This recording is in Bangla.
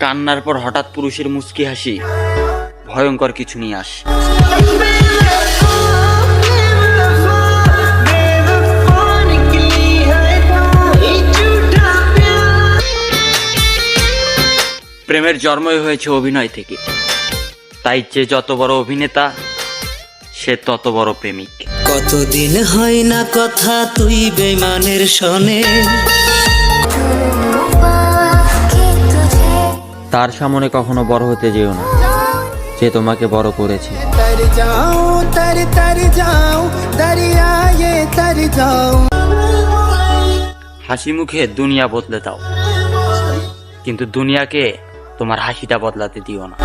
কান্নার পর হঠাৎ পুরুষের মুচকি হাসি ভয়ঙ্কর কিছু নিয়ে আসে। প্রেমের জন্মই হয়েছে অভিনয় থেকে, তাই যে যত বড় অভিনেতা সে তত বড় প্রেমিক। কতদিন হয় না কথা তুই বেমানের সনে, তার সামনে কখনো বড় হতে যেও না, যে তোমাকে বড় করেছে। হাসি মুখে দুনিয়া বদলে দাও, কিন্তু দুনিয়াকে তোমার হাসিটা বদলাতে দিও না।